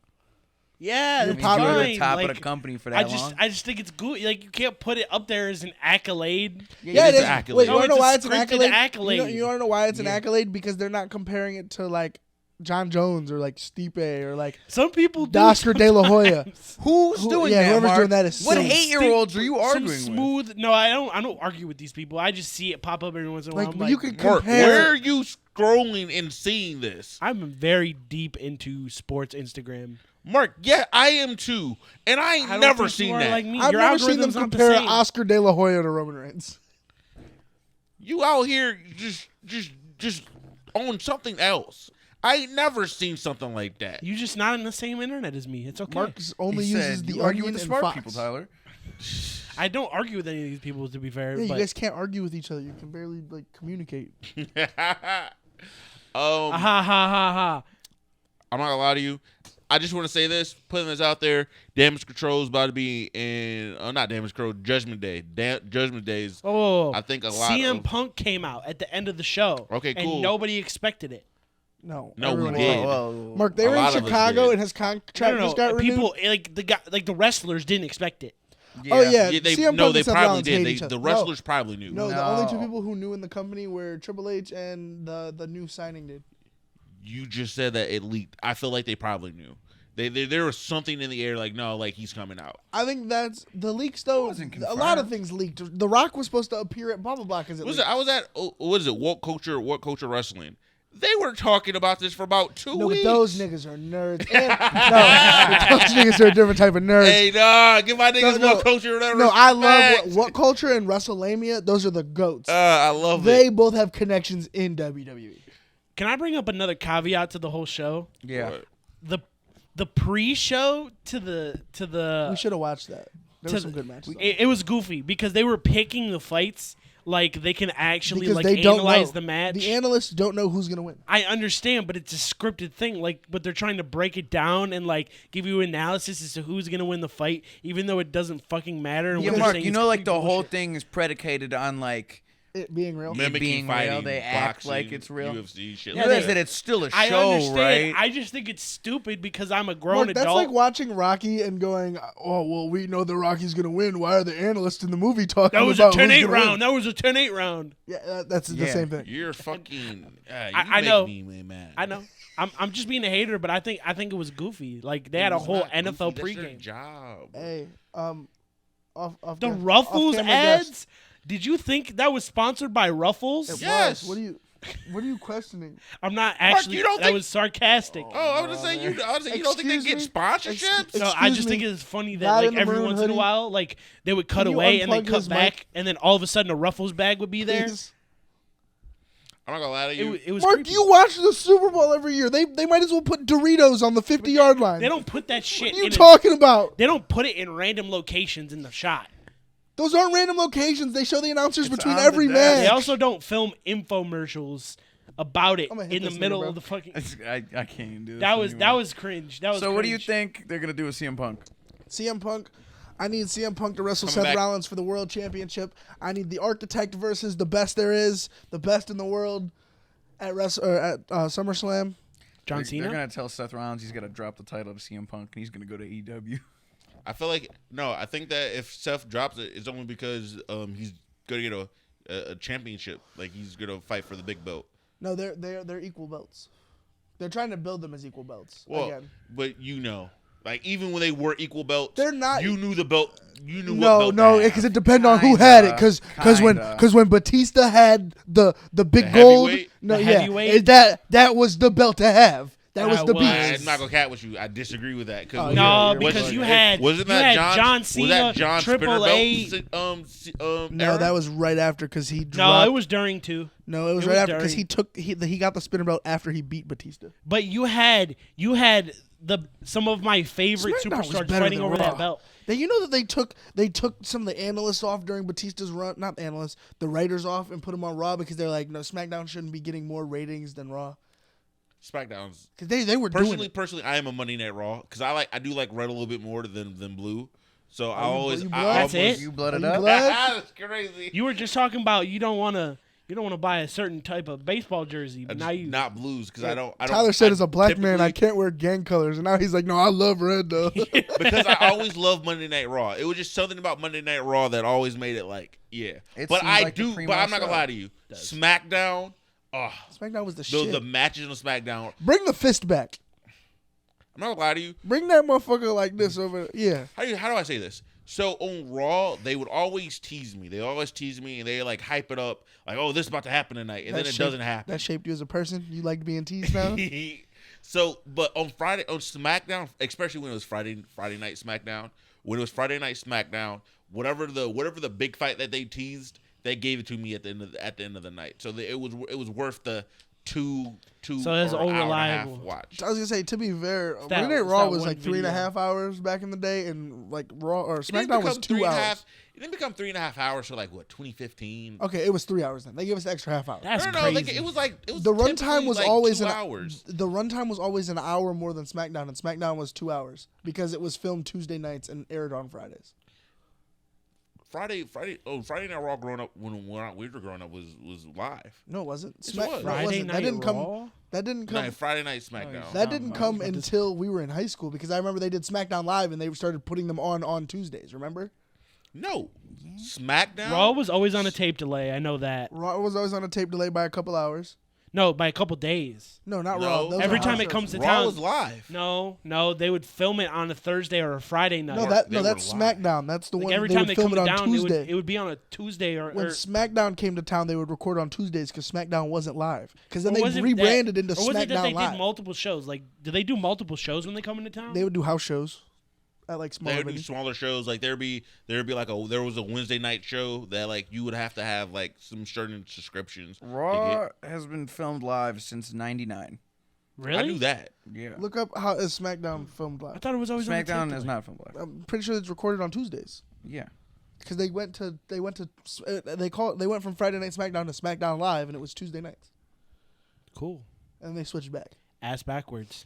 Yeah, You're that's I mean, you're fine. the top like, of the company for I that long. just think it's good. Like you can't put it up there as an accolade. Yeah, it it is is. an accolade. Wait, No, you wanna know it's a why it's an scripted accolade? accolade. You wanna know why it's an Yeah. accolade? Because they're not comparing it to like John Jones or like Stipe or like Some people do. Oscar De La Hoya. sometimes. Who's doing yeah, that, whoever's Mark? doing that is What silly. 8-year-olds are you Some arguing with? smooth. No, I don't argue with these people. I just see it pop up every once in a while. Like, I'm when you like, could Mark, compare. where are you scrolling and seeing this? I'm very deep into sports Instagram. Mark, yeah, I am too, and I ain't I don't never think you seen are that. like me. I've Your never seen them algorithm's not the compare same. Oscar De La Hoya to Roman Reigns. You out here just on something else. I ain't never seen something like that. You're just not in the same internet as me. It's okay. Marcus only He uses said, the you argue Onion with the and smart Fox. people, Tyler. I don't argue with any of these people, to be fair. Yeah, you but guys can't argue with each other. You can barely like communicate. ha ha ha ha. I'm not gonna lie to you. I just want to say this, putting this out there. Damage Control is about to be in, not Damage Control, Judgment Day. Judgment Days. Oh, I think a lot CM of- Punk came out at the end of the show. Okay, cool. And nobody expected it. No, No, we everyone did. else- Mark, they A were in lot of us Chicago did. and his contract No, just got renewed. people like the wrestlers didn't expect it. Oh yeah, Yeah, CM no, Punk they and Seth probably Rollins hate did. each other. The wrestlers probably knew. No, the only two No. people who knew in the company were Triple H and the new signing did. You just said that it leaked. I feel like they probably knew. There was something in the air, like no, like he's coming out. I think that's the leaks though. Wasn't A lot of confirmed. things leaked. The Rock was supposed to appear at blah blah blah because it Was leaked. it? I was at what is it? What culture wrestling? They were talking about this for about 2 No, weeks. but those niggas are nerds. And, no, those niggas are a different type of nerds. Hey, nah, give my niggas No, what culture. No, I love what culture and WrestleMania. Those are the goats. I love They it. both have connections in WWE. Can I bring up another caveat to the whole show? Yeah. The pre-show to the We should have watched that. There were to some the- good matches. on. it was goofy because they were picking the fights like they can actually Because like they don't analyze know. the match. The analysts don't know who's gonna win. I understand, but it's a scripted thing. Like, but they're trying to break it down and like give you analysis as to who's gonna win the fight, even though it doesn't fucking matter. And Yeah, what they're Mark, saying you is know, like the complete whole bullshit. thing is predicated on like It being real. Yeah. Mimicking being real, fighting, they act boxing, like it's real. UFC shit. you like realize that. that it's still a I show, understand. right? I just think it's stupid because I'm a grown Mark, that's adult. like watching Rocky and going, "Oh, well, we know the Rocky's gonna win. Why are the analysts in the movie talking that was a about who's 10-8 gonna round. win?" That was a 10-8 round. Yeah, that's the Yeah. same thing. You're fucking. You I make know. me mad. I know. I'm just being a hater, but I think it was goofy. Like they had a It's whole not NFL goofy, that's their pregame. job. Hey, off The cam- Ruffles off-camera ads. guest. Did you think that was sponsored by Ruffles? It Yes. was. What are you questioning? I'm not actually. you don't that think- was sarcastic. Oh, I was gonna say you. I was saying you don't think they get Excuse sponsorships? No, I excuse just me, think it's funny that guy like in the every maroon once in a hoodie. while, like they would cut Can you away and then unplug cut his back, mic? and then all of a sudden a Ruffles bag would be there. Please. I'm not gonna lie to It, you. wa- it was Mark, creepy. you watch the Super Bowl every year. They might as well put Doritos on the 50-yard line. They don't put that shit. What are you in talking about? They don't put it in random locations in the shot. Those aren't random locations. They show the announcers It's between on the every desk. match. They also don't film infomercials about it I'm gonna hit in the this nigga, middle bro. of the fucking. I can't even do this. That was anymore. cringe. That was. So what do you cringe. think they're gonna do with CM Punk? CM Punk. I need CM Punk to wrestle Coming Seth back. Rollins for the World Championship. I need the Architect versus the best there is, the best in the world at SummerSlam. John They're Cena? gonna tell Seth Rollins he's gotta drop the title to CM Punk and he's gonna go to AEW. I feel like no. I think that if Seth drops it, it's only because he's gonna get a championship. Like he's gonna fight for the big belt. No, they're equal belts. They're trying to build them as equal belts Well, again. but like even when they were equal belts, They're not- You knew the belt. You knew what No, belt no, to have. because it depends on who had it. Because Kinda. when Batista had the big The gold, heavyweight? no, The yeah, heavyweight? that was the belt to have. That was the was. beast. I'm not gonna cat with you. I disagree with that. Oh, No, you're because bugging. you had wasn't you that had John Cena, was that John Triple A. No, era? that was right after because he dropped. No, it was during too. No, it was it right was after because during. he got the spinner belt after he beat Batista. But you had some of my favorite SmackDown was superstars better fighting than over Raw. that belt. You know that they took some of the analysts off during Batista's run, not the analysts, the writers off and put them on Raw because they're like, no, SmackDown shouldn't be getting more ratings than Raw SmackDown's because they were doing it. personally. I am a Monday Night Raw because I do like red a little bit more than blue. So I you always blood? I That's almost, it? You blooded Are you up. blood? That's crazy. You were just talking about you don't want to buy a certain type of baseball jersey, but now you not blues because I don't. Tyler said, as a black man, I typically- can't wear gang colors, and now he's like, no, I love red though. because I always loved Monday Night Raw. It was just something about Monday Night Raw that always made it like, yeah. It But seemed I like the do. But primo I'm not gonna show. lie to you. SmackDown. Oh, SmackDown was the the shit. matches on SmackDown. Bring the fist back. I'm not gonna lie to you. Bring that motherfucker like this over. Yeah. How do I say this? So on Raw, they would always tease me. They always tease me, and they like hype it up, like, "Oh, this is about to happen tonight," and then it doesn't happen. That shaped you as a person. You liked being teased now. So, but on SmackDown, especially when it was Friday night SmackDown, whatever the big fight that they teased, they gave it to me at the end of the night. So it was worth the two So that's or hour and a half unreliable. watch. I was gonna say, to be fair, that- Monday Night it's Raw that was one like 3.5 video. hours back in the day, and like Raw or It didn't SmackDown was become 2 hours. It didn't become 3.5 hours for like what 2015. Okay, it was 3 hours then. They gave us the extra half hour. That's no, crazy. like it was The runtime typically, was like always 2 an hours. The runtime was always an hour more than SmackDown, and SmackDown was 2 hours because it was filmed Tuesday nights and aired on Fridays. Friday Night Raw growing up when we were growing up was live. No, it wasn't. Yes, it was. No, it Friday wasn't. Night That didn't come. Raw? That didn't come. No, Friday Night SmackDown. That didn't come about this- until we were in high school because I remember they did SmackDown Live and they started putting them on Tuesdays. Remember? No, SmackDown. Raw was always on a tape delay. I know that. Raw was always on a tape delay by a couple hours. No, by a couple days. No, not No. Raw. Those Every are time house it comes shows. to Raw town. was live. No, they would film it on a Thursday or a Friday night. They that's were live. SmackDown. That's the Like one every they time would they film come it on down, Tuesday. it would be on a Tuesday or When SmackDown came to town, they would record on Tuesdays because SmackDown wasn't live. Because then or they was it rebranded that, into or was it that SmackDown they Live. did multiple shows? Like, do they do multiple shows when they come into town? They would do house shows at like They smaller would do venues. smaller shows. Like there'd be like there was a Wednesday night show that like you would have to have like some certain subscriptions. to Raw has been filmed live since '99. get. really? I knew that. Yeah. Look up how is SmackDown filmed I live. thought it was always on a tape SmackDown delay. is not filmed live. I'm pretty sure it's recorded on Tuesdays Yeah. because they went from Friday Night SmackDown to SmackDown Live and it was Tuesday nights Cool. and they switched back Ass backwards.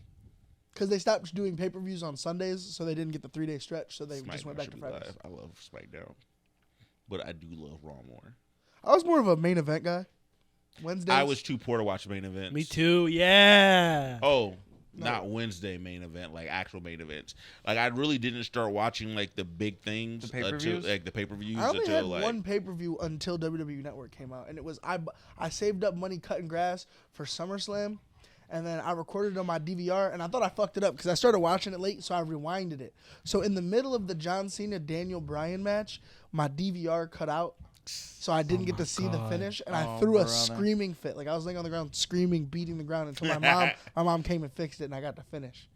because they stopped doing pay-per-views on Sundays, so they didn't get the 3-day stretch, so they just went SmackDown back should to be Fridays. live. I love SmackDown, but I do love Raw more. I was more of a main event guy. Wednesdays. I was too poor to watch main events. Me too. Yeah. Oh, not Wednesday main event, like actual main events. Like I really didn't start watching like the big things The pay-per-views? like the pay-per-views I only until had like one pay-per-view until WWE Network came out, and it was I saved up money cutting grass for SummerSlam, and then I recorded it on my DVR, and I thought I fucked it up because I started watching it late, so I rewinded it. So in the middle of the John Cena Daniel Bryan match, my DVR cut out, so I didn't get to see the finish, and I Oh, threw a brother. screaming fit. Like I was laying on the ground screaming, beating the ground until my mom came and fixed it, and I got to finish.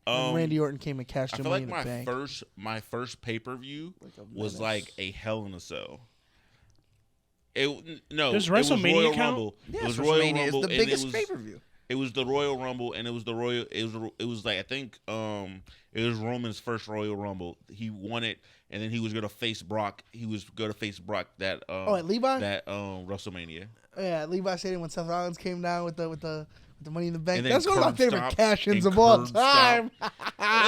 And Randy Orton came and cashed I in feel money like in the bank. my first pay-per-view a was menace. like a Hell in a Cell. No, Does it was WrestleMania Royal count? Rumble. Yeah, It was WrestleMania Royal is Rumble, the and biggest it was, pay-per-view. It was the Royal Rumble, and it was the Royal. It was like I think it was Roman's first Royal Rumble. He won it, and then he was gonna face Brock. He was gonna face Brock at at Levi? that WrestleMania. Yeah, at Levi Stadium when Seth Rollins came down with the Money in the Bank. And then That's one of my curb favorite stomp cash-ins and of all curb time.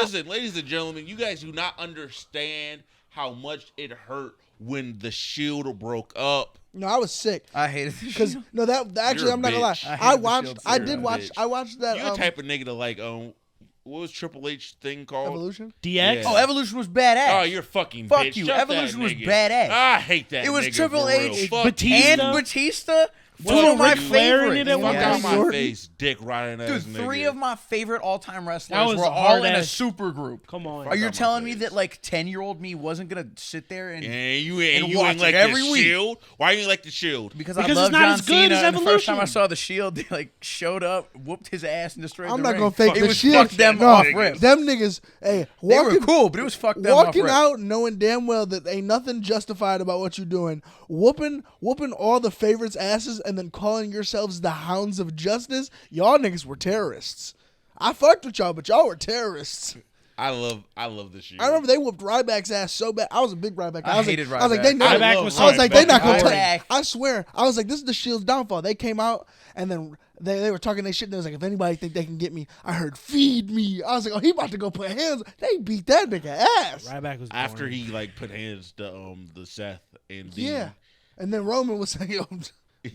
Listen, ladies and gentlemen, you guys do not understand how much it hurt when the Shield broke up. No, I was sick. I hated the Because Shield. no, that actually You're a I'm not gonna lie. bitch. I I hated the watched. Shield I too. did You're a watch. bitch. I watched that. You're the type of nigga to like what was Triple H thing called? Evolution. DX. Yeah. Oh, Evolution was badass. Oh, you're fucking Fuck bitch. you. Shut that Evolution was nigga. badass. I hate that. It was nigga Triple for real. H, Fuck Batista. and Batista. Well, Two of my Ric Flair in favorites. it at one Fuck Yeah. out my Jordan. face, dick riding ass Dude, nigga. 3 of my favorite all-time That wrestlers was were a all in a hard-ass- super group. Come on. Are you out my telling me face. that like 10-year-old me wasn't gonna sit there and And you and ain't watch it like every the week? Shield? Why you ain't like the Shield? because Because I it's love not John as good Cena, as and the first time I Evolution. saw the Shield, they like showed up, whooped his ass, and destroyed I'm the not ring. gonna fake It the was Shield. fuck them No, off rip. them niggas. Hey, They were walking, cool, but it was fuck them off walking rip. out knowing damn well that ain't nothing justified about what you're doing. Whooping all the favorites' asses and then calling yourselves the Hounds of Justice. Y'all niggas were terrorists. I fucked with y'all, but y'all were terrorists. I love the Shield. I remember they whooped Ryback's ass so bad. I was a big Ryback. I was hated like, I was like, they Ryback. never. Ryback I was was like, they not gonna Ryback. take. I swear, I was like, this is the Shield's downfall. They came out and then they were talking their shit. And they was like, if anybody think they can get me, I heard feed me. I was like, oh, he about to go put hands. They beat that nigga ass. Ryback was After boring. he like put hands to the Seth and Dean. Yeah, and then Roman was like, yo,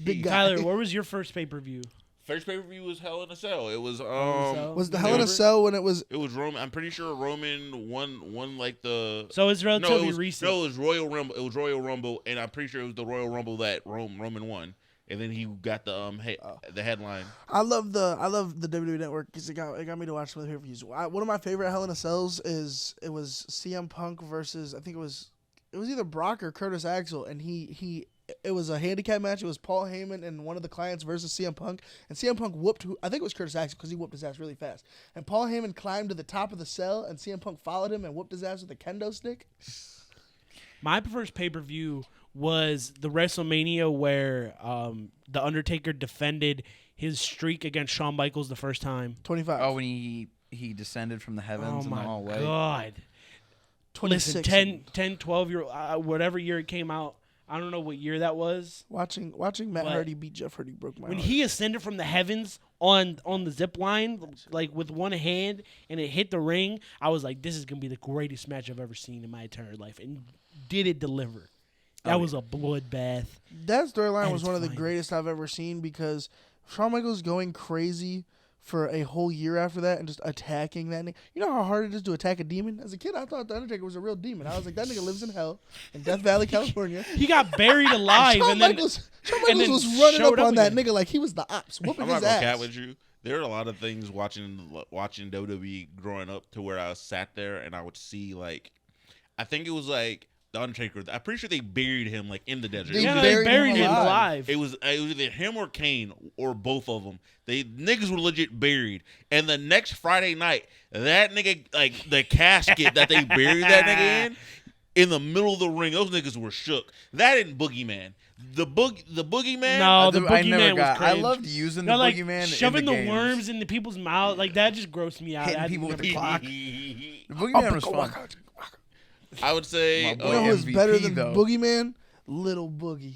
big guy. Tyler, where was your first pay-per-view? First pay per view was Hell in a Cell. It was Cell? Was the Hell in a Cell when it was? It was Roman. I'm pretty sure Roman won like the. So it's relatively it was, recent. No, it was Royal Rumble. It was Royal Rumble, and I'm pretty sure it was the Royal Rumble that Roman won, and then he got the the headline. I love the WWE Network because it got me to watch some of the pay-per-views. One of my favorite Hell in a Cells is it was CM Punk versus I think it was either Brock or Curtis Axel, and it was a handicap match. It was Paul Heyman and one of the clients versus CM Punk, and CM Punk whooped I think it was Curtis Axel because he whooped his ass really fast. And Paul Heyman climbed to the top of the cell, and CM Punk followed him and whooped his ass with a kendo stick. My first pay-per-view was the WrestleMania where the Undertaker defended his streak against Shawn Michaels the first time. 25. Oh, when he descended from the heavens Oh in the my hallway. god! 26. Listen, 10, 12 year whatever year it came out. I don't know what year that was. Watching Matt But Hardy beat Jeff Hardy broke my When heart. he ascended from the heavens on the zip line, like with one hand, and it hit the ring, I was like, "This is gonna be the greatest match I've ever seen in my entire life." And did it deliver? That was a bloodbath. That storyline And was it's one of the fine. greatest I've ever seen because Shawn Michaels going crazy for a whole year after that and just attacking that nigga. You know how hard it is to attack a demon? As a kid, I thought The Undertaker was a real demon. I was like, that nigga lives in hell in Death Valley, California. He got buried alive, Shawn and then Michaels and then was running showed up up on that again. nigga like he was the ops, whooping I'm his not gonna ass. cat with you. There are a lot of things watching WWE growing up to where I sat there and I would see like, I think it was like The Undertaker. I'm pretty sure they buried him like in the desert. They It was- yeah, they buried buried him him alive. alive. It was either him or Kane or both of them. They niggas were legit buried. And the next Friday night, that nigga like the casket that they buried that nigga in the middle of the ring, those niggas were shook. That and Boogeyman. The Boogeyman. No, the I never Boogeyman was got. I cringe. loved using the No, like boogeyman shoving in the, the games. worms into people's mouth, like that just grossed me out. Hitting I people with the never- clock. The boogeyman was fun. I would say My boy You know who was MVP better than though. Boogeyman? Little Boogie.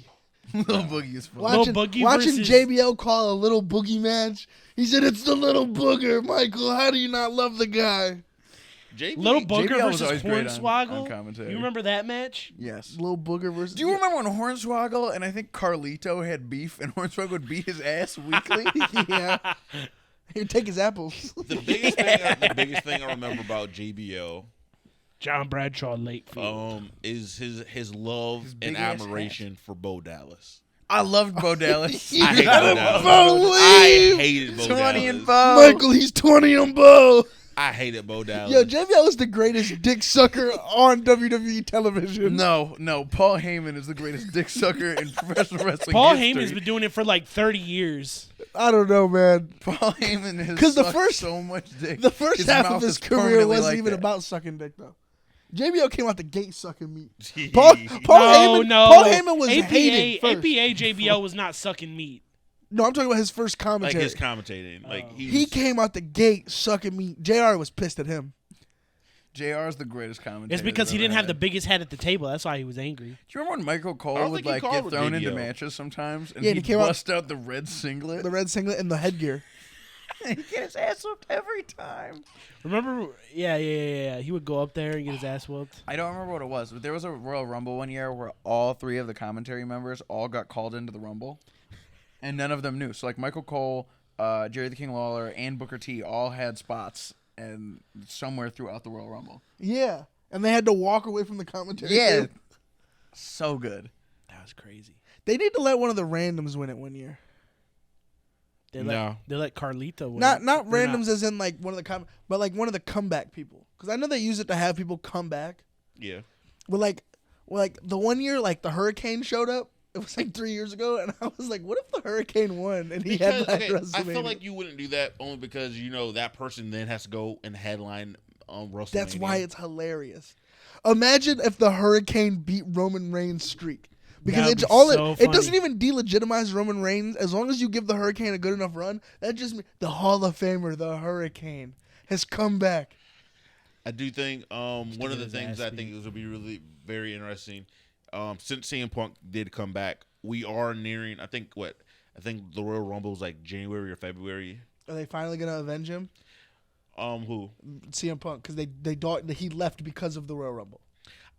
Little boogie is fun. Little Watching, Boogie watching versus- JBL call a little boogie match, he said, it's the little booger. Michael, how do you not love the guy? JB, Little Booker JBL was versus always great on Hornswoggle. commentary. You remember that match? Yes. Little booger versus... Do you remember when Hornswoggle and I think Carlito had beef and Hornswoggle would beat his ass weekly? Yeah. He'd take his apples. the biggest thing I remember about JBL John Bradshaw Lakefield. is his love His and big-ass admiration for Bo Dallas. I loved Bo Dallas. I hate Bo Dallas. Bo I hated Bo 20 and Dallas. Bo. Michael, he's 20 on Bo. I hated Bo Dallas. Yo, JBL is the greatest dick sucker on WWE television. No, Paul Heyman is the greatest dick sucker in professional wrestling Paul history. Heyman's been doing it for like 30 years. I don't know, man. Paul Heyman has 'Cause the sucked first- so much dick. The first His half mouth of his is career permanently wasn't like even that. about sucking dick, though. JBL came out the gate sucking meat. No, Paul Heyman was APA, hated first. APA JBL was not sucking meat. No, I'm talking about his first Like commentary. his commentating. Like He came out the gate sucking me. JR was pissed at him. JR is the greatest commentator. It's because he I've didn't ever have the had. biggest head at the table. That's why he was angry. Do you remember when Michael I Cole don't would think he like called get it thrown into JBL. matches sometimes, and Yeah, and he'd he came out- bust out the red singlet? The red singlet and the headgear. He get his ass whooped every time. Remember? Yeah. He would go up there and get his ass whooped. I don't remember what it was, but there was a Royal Rumble one year where all 3 of the commentary members all got called into the Rumble, and none of them knew. So like Michael Cole, Jerry the King Lawler, and Booker T all had spots and somewhere throughout the Royal Rumble. Yeah. And they had to walk away from the commentary. Yeah, too. so good. That was crazy. They need to let one of the randoms win it one year. They No. let Carlita win. Not They're randoms as in like one of the but like one of the comeback people. Because I know they use it to have people come back. Yeah. But like the one year like the Hurricane showed up. It was like 3 years ago, and I was like, "What if the Hurricane won?" And he Because had okay, WrestleMania. I feel like you wouldn't do that only because that person then has to go and headline WrestleMania. That's why it's hilarious. Imagine if the Hurricane beat Roman Reigns' streak. Because That'd it's be all so it doesn't funny. even delegitimize Roman Reigns. As long as you give the Hurricane a good enough run, that just means the Hall of Famer, the Hurricane, has come back. I do think one get of the his things ass I think is will be really very interesting. Since CM Punk did come back, we are nearing. I think the Royal Rumble is like January or February. Are they finally gonna avenge him? Who? CM Punk, because they thought that he left because of the Royal Rumble.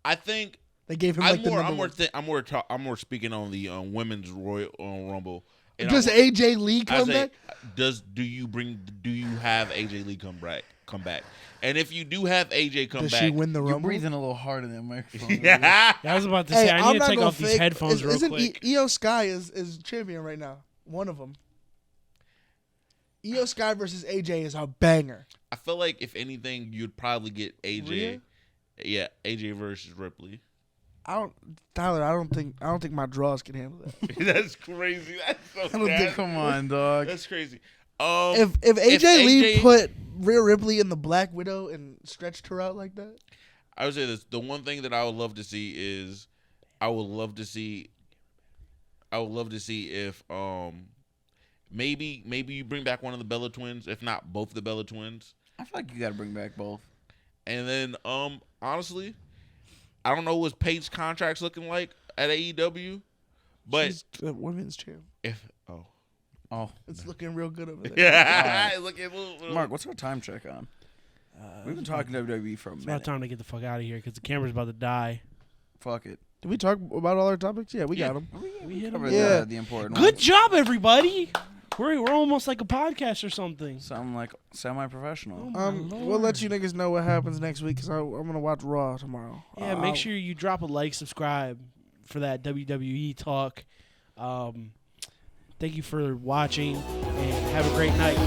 I think They gave him like I'm the more. number I'm more speaking on the women's Royal Rumble. And Does AJ Lee come back? Do you have AJ Lee come back? And if you do have AJ come Does back, she win the You're Rumble? breathing a little hard in that microphone. yeah. I was about to Hey, say I I'm need to not take gonna off these fake- headphones real isn't quick. Io Sky is champion right now. One of them. Io Sky versus AJ is a banger. I feel like if anything, you'd probably get AJ. Rhea? Yeah, AJ versus Ripley. Tyler, I don't think my draws can handle that. That's crazy. That's so don't think- nasty. Come on, dog. That's crazy. If AJ Lee put Rhea Ripley in the Black Widow and stretched her out like that, I would say this: the one thing that I would love to see is, I would love to see if maybe you bring back one of the Bella twins, if not both of the Bella twins, I feel like you got to bring back both. and then honestly, I don't know what Paige's contract's looking like at AEW, but she's the women's champ. if It's looking real good over there. yeah, look at Mark, what's our time check on? We've been talking WWE for a It's about minute. time to get the fuck out of here because the camera's about to die. Fuck it. Did we talk about all our topics? Yeah, we got them. We hit 'em. Covered Yeah. the important Good ones. job, everybody. We're almost like a podcast or something. Something like semi-professional. We'll let you niggas know what happens next week because I'm gonna watch Raw tomorrow. Yeah, make sure you drop a like, subscribe for that WWE talk. Thank you for watching and have a great night.